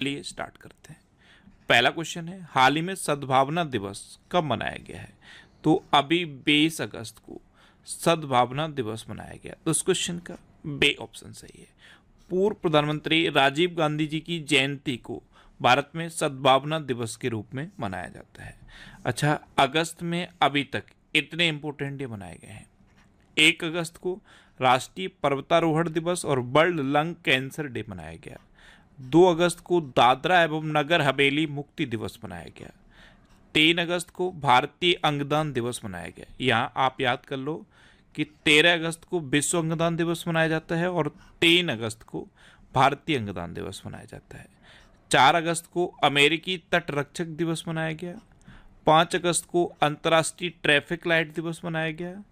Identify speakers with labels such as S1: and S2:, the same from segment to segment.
S1: चलिए स्टार्ट करते हैं। पहला क्वेश्चन है, हाल ही में सद्भावना दिवस कब मनाया गया है? तो अभी 22 अगस्त को सद्भावना दिवस मनाया गया। तो इस क्वेश्चन का बे ऑप्शन सही है। पूर्व प्रधानमंत्री राजीव गांधी जी की जयंती को भारत में सद्भावना दिवस के रूप में मनाया जाता है। अच्छा, अगस्त में अभी तक इतने इंपॉर्टेंट डे मनाए गए हैं। 1 अगस्त को राष्ट्रीय पर्वतारोहण दिवस और वर्ल्ड लंग कैंसर डे मनाया गया। 2 अगस्त को दादरा एवं नगर हवेली मुक्ति दिवस मनाया गया। 3 अगस्त को भारतीय अंगदान दिवस मनाया गया। यहाँ आप याद कर लो कि 13 अगस्त को विश्व अंगदान दिवस मनाया जाता है और 3 अगस्त को भारतीय अंगदान दिवस मनाया जाता है। 4 अगस्त को अमेरिकी तट रक्षक दिवस मनाया गया। 5 अगस्त को अंतर्राष्ट्रीय ट्रैफिक लाइट दिवस मनाया गया।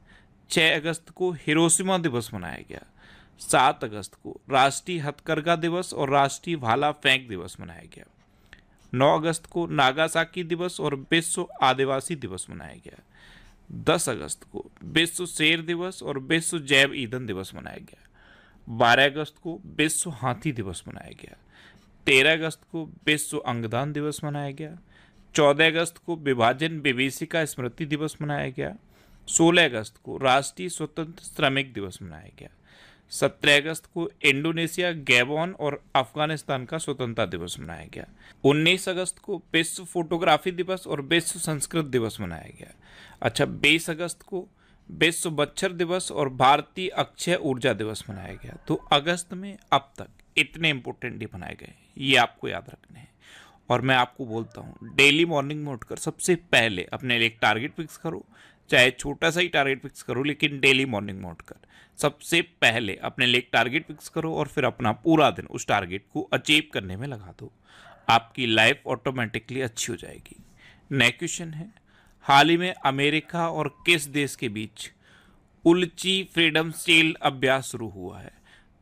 S1: 6 अगस्त को हिरोशिमा दिवस मनाया गया। 7 अगस्त को राष्ट्रीय हथकरघा दिवस और राष्ट्रीय भाला फेंक दिवस मनाया गया। 9 अगस्त को नागासाकी दिवस और विश्व आदिवासी दिवस मनाया गया। 10 अगस्त को विश्व शेर दिवस और विश्व जैव ईंधन दिवस मनाया गया। 12 अगस्त को विश्व हाथी दिवस मनाया गया। 13 अगस्त को विश्व अंगदान दिवस मनाया गया। 14 अगस्त को विभाजन विभीषिका स्मृति दिवस मनाया गया। 16 अगस्त को राष्ट्रीय स्वतंत्र श्रमिक दिवस मनाया गया। 17 अगस्त को इंडोनेशिया, गैबोन और अफगानिस्तान का स्वतंत्रता दिवस मनाया गया। 19 अगस्त को विश्व फोटोग्राफी दिवस और विश्व संस्कृत दिवस मनाया गया। अच्छा, 20 अगस्त को विश्व मच्छर दिवस और भारतीय अक्षय ऊर्जा दिवस मनाया गया। तो अगस्त में अब तक इतने इंपॉर्टेंट डे मनाए गए, ये आपको याद रखने हैं। और मैं आपको बोलता हूँ, डेली मॉर्निंग में उठकर सबसे पहले अपने लिए एक टारगेट फिक्स करो, चाहे छोटा सा ही टारगेट फिक्स करो, लेकिन डेली मॉर्निंग में उठकर सबसे पहले अपने लिए एक टारगेट फिक्स करो और फिर अपना पूरा दिन उस टारगेट को अचीव करने में लगा दो। आपकी लाइफ ऑटोमेटिकली अच्छी हो जाएगी। नेक्स्ट क्वेश्चन है, हाल ही में अमेरिका और किस देश के बीच उल्ची फ्रीडम शील्ड अभ्यास शुरू हुआ है?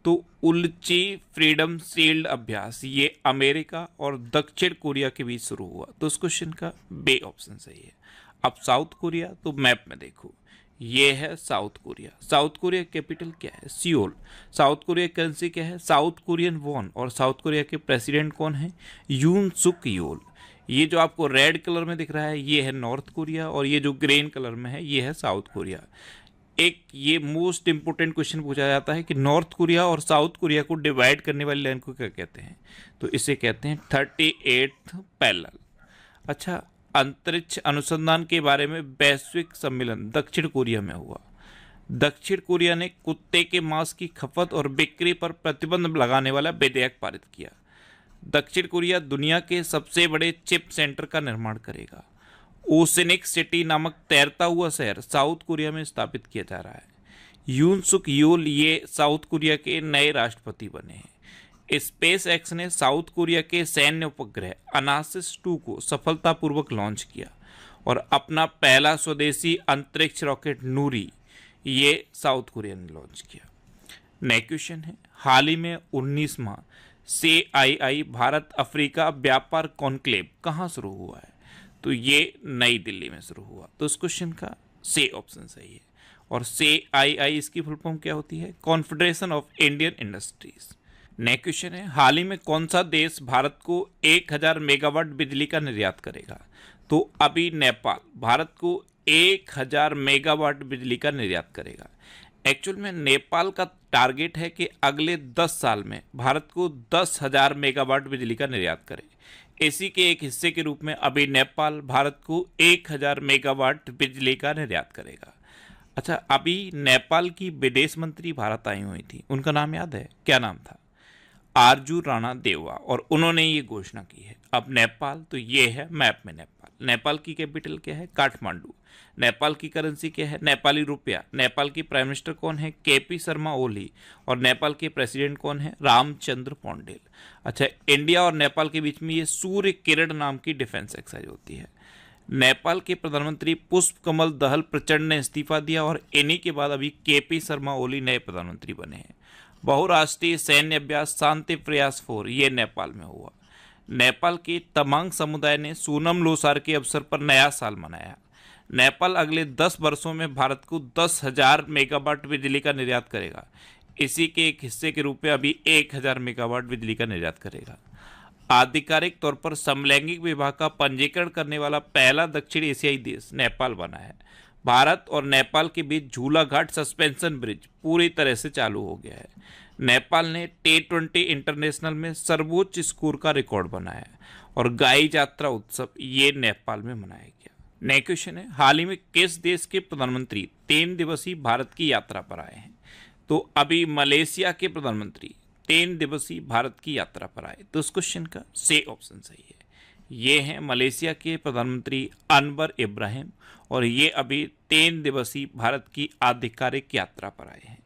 S1: तो उल्ची फ्रीडम शील्ड अभ्यास ये अमेरिका और दक्षिण कोरिया के बीच शुरू हुआ। तो इस क्वेश्चन का बे ऑप्शन सही है। अब साउथ कोरिया, तो मैप में देखो, ये है south Korea. South Korea capital क्या है? सियोल। साउथ कोरिया करेंसी क्या है? South Korean von. और साउथ कोरिया के प्रेसिडेंट कौन है? यून सुक योल। ये जो आपको रेड कलर में दिख रहा है ये है नॉर्थ कोरिया और ये जो ग्रीन कलर में है ये है साउथ कोरिया। एक ये मोस्ट इंपोर्टेंट क्वेश्चन पूछा जाता है कि नॉर्थ कोरिया और साउथ कोरिया को डिवाइड करने वाली लाइन को क्या कहते हैं? तो इसे कहते हैं 38th पैरेलल। अच्छा, अंतरिक्ष अनुसंधान के बारे में वैश्विक सम्मेलन दक्षिण कोरिया में हुआ। दक्षिण कोरिया ने कुत्ते के मांस की खपत और बिक्री पर प्रतिबंध लगाने वाला विधेयक पारित किया। दक्षिण कोरिया दुनिया के सबसे बड़े चिप सेंटर का निर्माण करेगा। ओसेनिक सिटी नामक तैरता हुआ शहर साउथ कोरिया में स्थापित किया जा रहा है। यून सुक योल ये साउथ कोरिया के नए राष्ट्रपति बने हैं। स्पेस एक्स ने साउथ कोरिया के सैन्य उपग्रह अनासिस 2 को सफलतापूर्वक लॉन्च किया और अपना पहला स्वदेशी अंतरिक्ष रॉकेट नूरी ये साउथ कोरिया ने लॉन्च किया। नेक्स्ट क्वेश्चन है, हाल ही में 19वां CII भारत अफ्रीका व्यापार कॉन्क्लेव कहाँ शुरू हुआ है? तो ये नई दिल्ली में शुरू हुआ। तो इस क्वेश्चन का सी ऑप्शन सही है। और CII इसकी फुल फॉर्म क्या होती है? Confederation of Indian industries. Next question है, हाल ही में कौन सा देश भारत को 1000 मेगावाट बिजली का निर्यात करेगा? तो अभी नेपाल भारत को 1000 मेगावाट बिजली का निर्यात करेगा। एक्चुअल में नेपाल का टारगेट है कि अगले 10 साल में भारत को 10,000 मेगावाट बिजली का निर्यात करे। इसी के एक हिस्से के रूप में अभी नेपाल भारत को 1000 मेगावाट बिजली का निर्यात करेगा। अच्छा, अभी नेपाल की विदेश मंत्री भारत आई हुई थी, उनका नाम याद है? क्या नाम था? आरजू राणा देवा। और उन्होंने ये घोषणा की है। अब नेपाल, तो ये है मैप में नेपाल। नेपाल की कैपिटल क्या है? काठमांडू। नेपाल की करेंसी क्या है? नेपाली रुपया। नेपाल की प्राइम मिनिस्टर कौन है? KP शर्मा ओली। और नेपाल के प्रेसिडेंट कौन है? रामचंद्र पौंडेल। अच्छा, इंडिया और नेपाल के बीच में ये सूर्य किरण नाम की डिफेंस एक्सरसाइज होती है। नेपाल के प्रधानमंत्री पुष्प कमल दहल प्रचंड ने इस्तीफा दिया और इन्हीं के बाद अभी KP शर्मा ओली नए प्रधानमंत्री बने हैं। बहुराष्ट्रीय सैन्य अभ्यास शांति प्रयास 4 ये नेपाल में हुआ। नेपाल के तमांग समुदाय ने सोनम लोसार के अवसर पर नया साल मनाया। नेपाल अगले 10 वर्षों में भारत को 10,000 मेगावाट बिजली का निर्यात करेगा। इसी के एक हिस्से के रूप में अभी 1000 मेगावाट बिजली का निर्यात करेगा। आधिकारिक तौर पर समलैंगिक विवाह का पंजीकरण करने वाला पहला दक्षिण एशियाई देश नेपाल बना है। भारत और नेपाल के बीच झूला घाट सस्पेंशन ब्रिज पूरी तरह से चालू हो गया है। नेपाल ने T20 इंटरनेशनल में सर्वोच्च स्कोर का रिकॉर्ड बनाया और गाई यात्रा उत्सव ये नेपाल में मनाया गया। नेक्स्ट क्वेश्चन है, हाल ही में किस देश के प्रधानमंत्री 3 दिवसीय भारत की यात्रा पर आए हैं? तो अभी मलेशिया के प्रधानमंत्री 3 दिवसीय भारत की यात्रा पर आए। तो इस क्वेश्चन का से ऑप्शन सही है। ये हैं मलेशिया के प्रधानमंत्री अनवर इब्राहिम और ये अभी 3 दिवसीय भारत की आधिकारिक यात्रा पर आए हैं।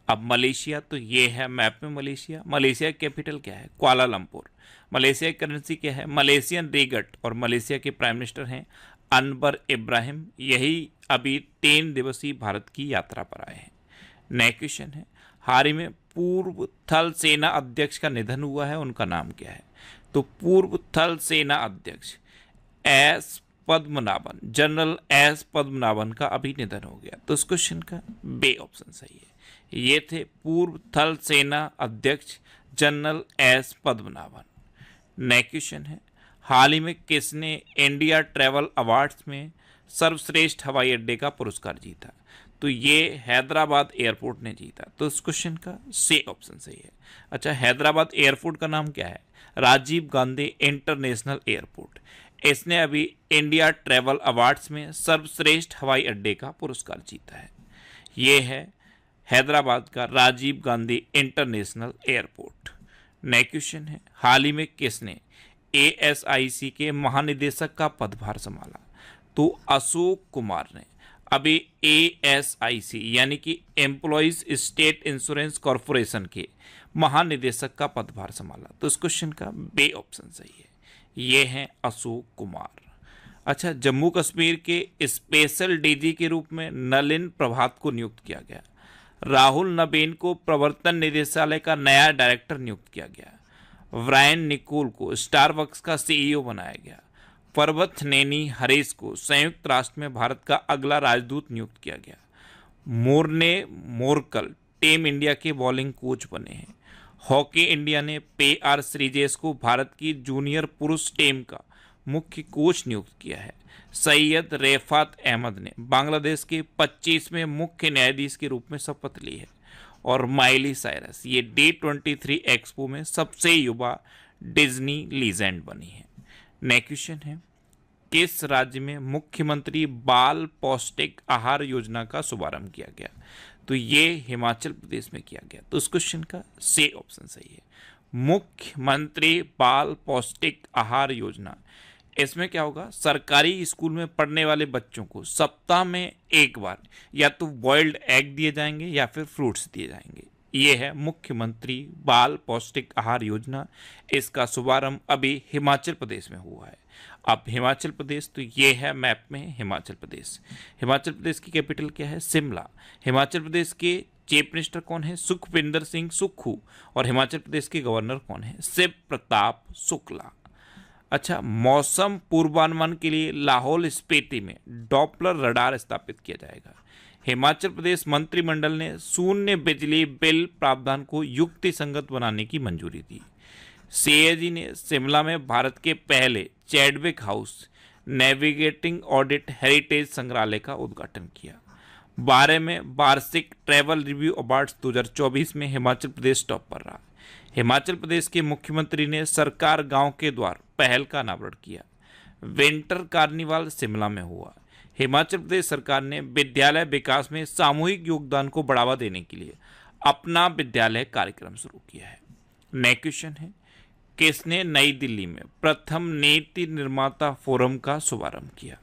S1: अब मलेशिया, तो ये है मैप में मलेशिया। मलेशिया की कैपिटल क्या है? कुआलालंपुर। मलेशिया की करेंसी क्या है? Malaysian ringgit. और मलेशिया के प्राइम मिनिस्टर हैं अनवर इब्राहिम। यही अभी 3 दिवसीय भारत की यात्रा पर आए हैं। नेक्स्ट क्वेश्चन है, हाल ही में पूर्व थल सेना अध्यक्ष का निधन हुआ है, उनका नाम क्या है? तो पूर्व थल सेना अध्यक्ष S Padmanabhan, general S Padmanabhan का अभी निधन हो गया। तो इस क्वेश्चन का बे ऑप्शन सही है। ये थे पूर्व थल सेना अध्यक्ष general S Padmanabhan. Next question है, हाल ही में किसने इंडिया ट्रैवल अवार्ड्स में सर्वश्रेष्ठ हवाई अड्डे का पुरस्कार जीता? तो ये हैदराबाद एयरपोर्ट ने जीता। तो इस क्वेश्चन का से ऑप्शन सही है। अच्छा, हैदराबाद एयरपोर्ट का नाम क्या है? Rajiv Gandhi international airport. इसने अभी इंडिया ट्रैवल अवार्ड्स में सर्वश्रेष्ठ हवाई अड्डे का पुरस्कार जीता है। ये है हैदराबाद का Rajiv Gandhi international airport. Next question है, हाल ही में किसने ASIC के महानिदेशक का पदभार संभाला? तो अशोक कुमार ने अभी ASIC यानी कि एम्प्लॉइज स्टेट इंश्योरेंस कॉरपोरेशन के महानिदेशक का पदभार संभाला। तो इस क्वेश्चन का बे ऑप्शन सही है। ये हैं अशोक कुमार। अच्छा, जम्मू कश्मीर के स्पेशल डीजी के रूप में नलिन प्रभात को नियुक्त किया गया। राहुल नबीन को प्रवर्तन निदेशालय का नया डायरेक्टर नियुक्त किया गया। ब्रायन निकोल को स्टारबक्स का CEO बनाया गया। पर्वत नेनी हरीश को संयुक्त राष्ट्र में भारत का अगला राजदूत नियुक्त किया गया। मोरने मोरकल टीम इंडिया के बॉलिंग कोच बने हैं। हॉकी इंडिया ने PR श्रीजेश को भारत की जूनियर पुरुष टीम का मुख्य कोच नियुक्त किया है। सैयद रेफात अहमद ने बांग्लादेश के 25वें मुख्य न्यायाधीश के रूप में शपथ ली है। और माइली साइरस ये D23 एक्सपो में सबसे युवा डिज्नी लीजेंड बनी है। नेक्स्ट क्वेश्चन है, किस राज्य में मुख्यमंत्री बाल पौष्टिक आहार योजना का शुभारंभ किया गया? तो ये हिमाचल प्रदेश में किया गया। तो इस क्वेश्चन का से ऑप्शन सही है। मुख्यमंत्री बाल पौष्टिक आहार योजना, इसमें क्या होगा? सरकारी स्कूल में पढ़ने वाले बच्चों को सप्ताह में एक बार या तो बॉइल्ड एग दिए जाएंगे या फिर फ्रूट्स दिए जाएंगे। ये है मुख्यमंत्री बाल पौष्टिक आहार योजना। इसका शुभारंभ अभी हिमाचल प्रदेश में हुआ है। अब हिमाचल प्रदेश, तो ये है मैप में हिमाचल प्रदेश। हिमाचल प्रदेश की कैपिटल क्या है? शिमला। हिमाचल प्रदेश के चीफ मिनिस्टर कौन है? सुखविंदर सिंह सुक्खू। और हिमाचल प्रदेश के गवर्नर कौन है? शिव प्रताप शुक्ला। अच्छा, मौसम पूर्वानुमान के लिए लाहौल स्पीति में डॉपलर रडार स्थापित किया जाएगा। हिमाचल प्रदेश मंत्रिमंडल ने शून्य बिजली बिल प्रावधान को युक्ति संगत बनाने की मंजूरी दी। CAG ने शिमला में भारत के पहले Chadwick house navigating audit heritage संग्रहालय का उद्घाटन किया। 12 में वार्षिक ट्रैवल रिव्यू अवार्ड्स 2024 में हिमाचल प्रदेश टॉप पर रहा। हिमाचल प्रदेश के मुख्यमंत्री ने सरकार गांव के द्वार पहल का अनावरण किया। विंटर कार्निवाल शिमला में हुआ। हिमाचल प्रदेश सरकार ने विद्यालय विकास में सामूहिक योगदान को बढ़ावा देने के लिए अपना विद्यालय कार्यक्रम शुरू किया है। नेक्स्ट क्वेश्चन है, किसने नई दिल्ली में प्रथम नीति निर्माता फोरम का शुभारंभ किया?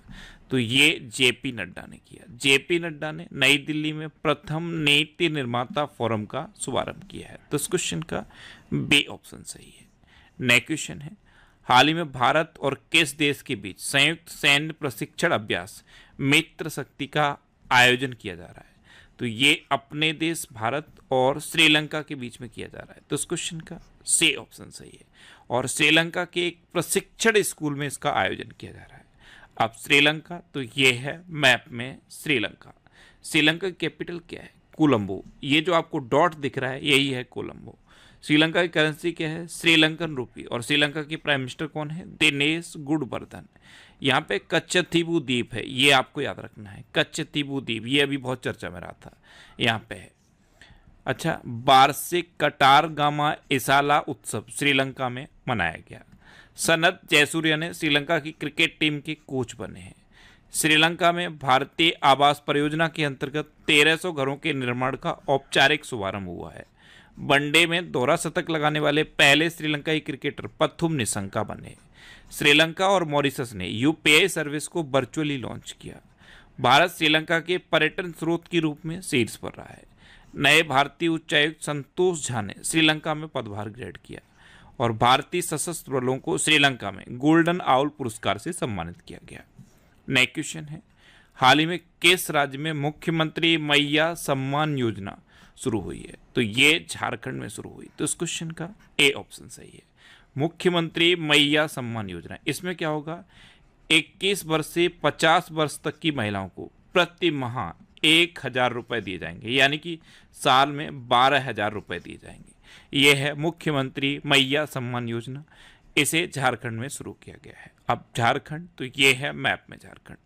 S1: तो ये JP नड्डा ने किया। JP नड्डा ने नई दिल्ली में प्रथम नीति निर्माता फोरम का शुभारंभ किया है। तो इस क्वेश्चन का बी ऑप्शन सही है। नेक्स्ट क्वेश्चन है, हाल ही में भारत और किस देश के बीच संयुक्त सैन्य प्रशिक्षण अभ्यास मित्र शक्ति का आयोजन किया जा रहा है? तो ये अपने देश भारत और श्रीलंका के बीच में किया जा रहा है। तो इस क्वेश्चन का से ऑप्शन सही है। और श्रीलंका के एक प्रशिक्षण स्कूल में इसका आयोजन किया जा रहा है। अब श्रीलंका, तो ये है मैप में श्रीलंका। श्रीलंका की कैपिटल क्या है? कोलंबो। ये जो आपको डॉट दिख रहा है यही है कोलंबो। श्रीलंका की करेंसी क्या है? श्रीलंकन रुपी। और श्रीलंका की प्राइम मिनिस्टर कौन है? दिनेश गुणवर्धन। यहाँ पे कच्चतीबू द्वीप है, ये आपको याद रखना है, कच्चतीबू द्वीप, ये अभी बहुत चर्चा में रहा था, यहाँ पे है। अच्छा, वार्षिक कटार गामा इसाला उत्सव श्रीलंका में मनाया गया। सनत जयसूर्या ने श्रीलंका की क्रिकेट टीम के कोच बने हैं। श्रीलंका में भारतीय आवास परियोजना के अंतर्गत 1300 घरों के निर्माण का औपचारिक शुभारंभ हुआ है। वनडे में दोहरा शतक लगाने वाले पहले श्रीलंकाई क्रिकेटर पथुम निशंका बने। श्रीलंका और मॉरिशस ने यूपीआई सर्विस को वर्चुअली लॉन्च किया। भारत श्रीलंका के पर्यटन स्रोत के रूप में शीर्ष पर रहा है। नए भारतीय उच्चायुक्त संतोष झा ने श्रीलंका में पदभार ग्रहण किया और भारतीय सशस्त्र बलों को श्रीलंका में गोल्डन आउल पुरस्कार से सम्मानित किया गया। नेक्स्ट क्वेश्चन है, हाल ही में किस राज्य में मुख्यमंत्री मैया सम्मान योजना शुरू हुई है? तो ये झारखंड में शुरू हुई। तो इस क्वेश्चन का ए ऑप्शन सही है, मुख्यमंत्री मैया सम्मान योजना। इसमें क्या होगा, 21 वर्ष से 50 वर्ष तक की महिलाओं को प्रति माह 1000 रुपये दिए जाएंगे, यानी कि साल में 12,000 रुपये दिए जाएंगे। यह है मुख्यमंत्री मैया सम्मान योजना। इसे झारखंड में शुरू किया गया है। अब झारखंड, तो ये है मैप में झारखंड।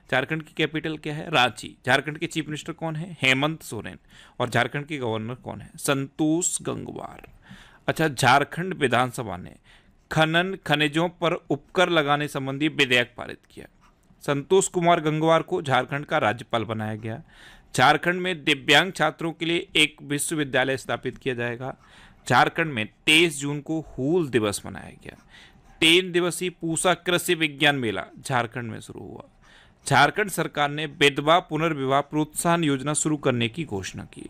S1: झारखंड की कैपिटल क्या है? रांची। झारखंड के चीफ मिनिस्टर कौन है? हेमंत सोरेन। और झारखंड के गवर्नर कौन है? संतोष गंगवार। अच्छा, झारखंड विधानसभा ने खनन खनिजों पर उपकर लगाने संबंधी विधेयक पारित किया। संतोष कुमार गंगवार को झारखंड का राज्यपाल बनाया गया। झारखंड में दिव्यांग छात्रों के लिए एक विश्वविद्यालय स्थापित किया जाएगा। झारखंड में 23 जून को हूल दिवस मनाया गया। 3 दिवसीय पूसा कृषि विज्ञान मेला झारखंड में शुरू हुआ। झारखंड सरकार ने विधवा पुनर्विवाह प्रोत्साहन योजना शुरू करने की घोषणा की।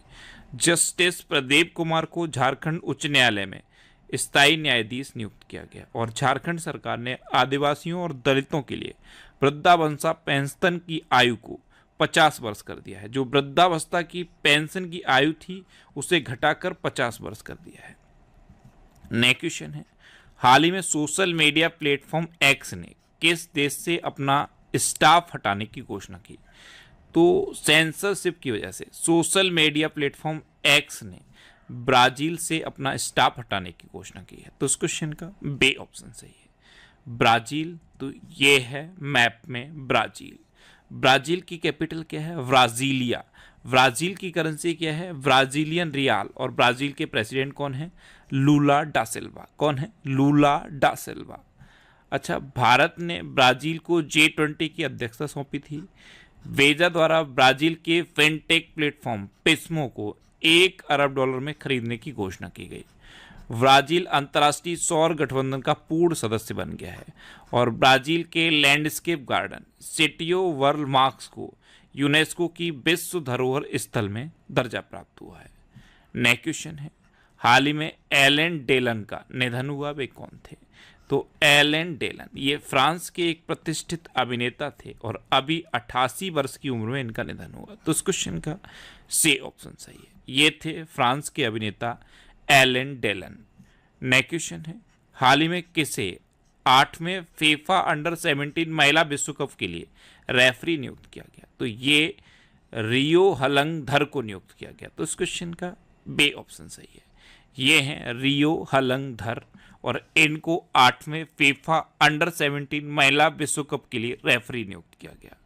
S1: जस्टिस प्रदीप कुमार को झारखंड उच्च न्यायालय में स्थायी न्यायाधीश नियुक्त किया गया। और झारखंड सरकार ने आदिवासियों और दलितों के लिए वृद्धावस्था पेंशन की आयु को 50 वर्ष कर दिया है। जो वृद्धावस्था की पेंशन की आयु थी उसे घटाकर 50 वर्ष कर दिया है। नेक्स्ट क्वेश्चन है, हाल ही में सोशल मीडिया प्लेटफॉर्म एक्स ने किस देश से अपना स्टाफ हटाने की घोषणा की? तो सेंसरशिप की वजह से सोशल मीडिया प्लेटफॉर्म एक्स ने ब्राजील से अपना स्टाफ हटाने की घोषणा की है। तो इस क्वेश्चन का बी ऑप्शन सही है, ब्राजील। तो ये है मैप में ब्राजील। ब्राजील की कैपिटल क्या है? ब्राजीलिया। ब्राजील की करेंसी क्या है? ब्राजीलियन रियाल। और ब्राजील के प्रेसिडेंट कौन है? लूला डा सिल्वा। कौन है? लूला डा सिल्वा। अच्छा, भारत ने ब्राजील को G20 की अध्यक्षता सौंपी थी। वेजा द्वारा Brazil K fintech platform Pismo को $1 अरब में खरीदने की घोषणा की गई। ब्राजील अंतर्राष्ट्रीय सौर गठबंधन का पूर्ण सदस्य बन गया है। और ब्राजील के लैंडस्केप गार्डन सिटियो वर्ल्ड मार्क्स को यूनेस्को की विश्व धरोहर स्थल में दर्जा प्राप्त हुआ है। नेक्स्ट क्वेश्चन है, हाल ही में एलन डेलन का निधन हुआ, वे कौन थे? तो एलन डेलन ये फ्रांस के एक प्रतिष्ठित अभिनेता थे और अभी 88 वर्ष की उम्र में इनका निधन हुआ। तो इस क्वेश्चन का सी ऑप्शन सही है, ये थे फ्रांस के अभिनेता एलन डेलन। नेक्स्ट क्वेश्चन है, हाल ही में किसे 8वें फीफा अंडर 17 महिला विश्व कप के लिए रेफरी नियुक्त किया गया? तो ये रियो हलंगधर को नियुक्त किया गया। तो इस क्वेश्चन का बी ऑप्शन सही है, ये हैं रियो हलंगधर और इनको 8वें फीफा अंडर 17 महिला विश्व कप के लिए रेफरी नियुक्त किया गया।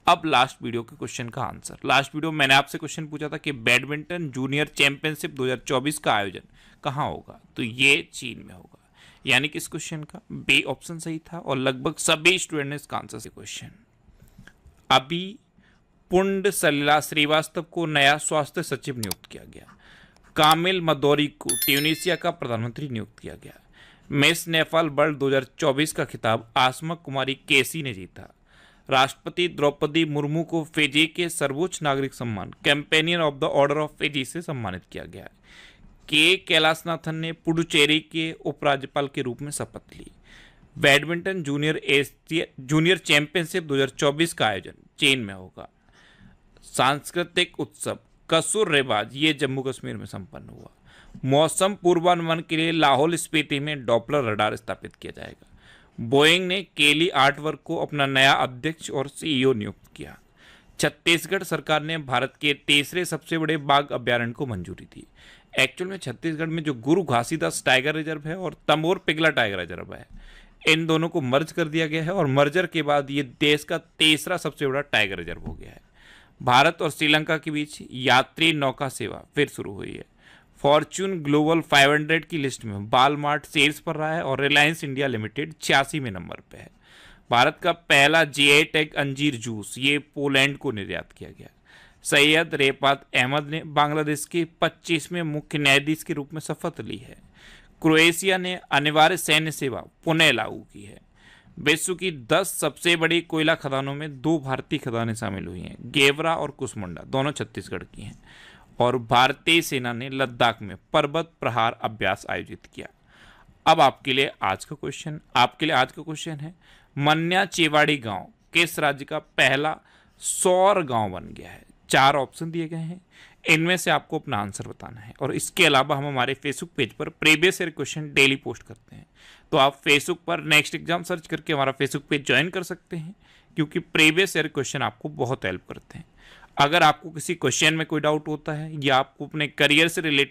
S1: अब लास्ट वीडियो के क्वेश्चन का आंसर। लास्ट वीडियो मैंने आपसे क्वेश्चन पूछा था कि बैडमिंटन जूनियर चैंपियनशिप 2024 का आयोजन कहाँ होगा? तो ये चीन में होगा, यानी कि इस क्वेश्चन का बी ऑप्शन सही था और लगभग सभी स्टूडेंट ने इसका आंसर से क्वेश्चन। अभी पुंड सलिला श्रीवास्तव को नया स्वास्थ्य सचिव नियुक्त किया गया। कामिल मदौरी को ट्यूनीशिया का प्रधानमंत्री नियुक्त किया गया। मिस नेपाल वर्ल्ड 2024 का खिताब आसमा कुमारी केसी ने जीता। राष्ट्रपति द्रौपदी मुर्मू को फिजी के सर्वोच्च नागरिक सम्मान companion of the order of Fiji से सम्मानित किया गया है। के कैलाशनाथन ने पुडुचेरी के उपराज्यपाल के रूप में शपथ ली। बैडमिंटन जूनियर चैंपियनशिप 2024 का आयोजन चीन में होगा। सांस्कृतिक उत्सव कसुर रेबाज ये जम्मू कश्मीर में संपन्न हुआ। मौसम पूर्वानुमान के लिए लाहौल स्पीति में डॉपलर रडार स्थापित किया जाएगा। बोइंग ने केली आर्टवर्क को अपना नया अध्यक्ष और सीईओ नियुक्त किया। छत्तीसगढ़ सरकार ने भारत के तीसरे सबसे बड़े बाघ अभ्यारण्य को मंजूरी दी। एक्चुअल में छत्तीसगढ़ में जो गुरु घासीदास टाइगर रिजर्व है और तमोर पिगला टाइगर रिजर्व है, इन दोनों को मर्ज कर दिया गया है और मर्जर के बाद ये देश का तीसरा सबसे बड़ा टाइगर रिजर्व हो गया है। भारत और श्रीलंका के बीच यात्री नौका सेवा फिर शुरू हुई है। फॉर्च्यून ग्लोबल 500 की लिस्ट में वालमार्ट शीर्ष पर रहा है और रिलायंस इंडिया लिमिटेड 86वें नंबर पे है। भारत का पहला जीआई टैग अंजीर जूस ये पोलैंड को निर्यात किया गया। सैयद रेफात अहमद ने बांग्लादेश के 25वें मुख्य न्यायाधीश के रूप में शपथ ली है। क्रोएशिया ने अनिवार्य सैन्य सेवा पुनः लागू की है। विश्व की 10 सबसे बड़ी कोयला खदानों में 2 भारतीय खदानें शामिल हुई हैं, गेवरा और कुसमुंडा, दोनों छत्तीसगढ़ की हैं। और भारतीय सेना ने लद्दाख में पर्वत प्रहार अभ्यास आयोजित किया। अब आपके लिए आज का क्वेश्चन है, मन्या चेवाड़ी गांव किस राज्य का पहला सौर गांव बन गया है? 4 ऑप्शन दिए गए हैं, इनमें से आपको अपना आंसर बताना है। और इसके अलावा हम हमारे फेसबुक पेज पर previous year question daily post करते हैं, तो आप फेसबुक पर नेक्स्ट एग्जाम सर्च करके हमारा फेसबुक पेज ज्वाइन कर सकते हैं, क्योंकि प्रीवियस ईयर क्वेश्चन आपको बहुत हेल्प करते हैं। अगर आपको किसी क्वेश्चन में कोई डाउट होता है या आपको अपने करियर से रिलेटेड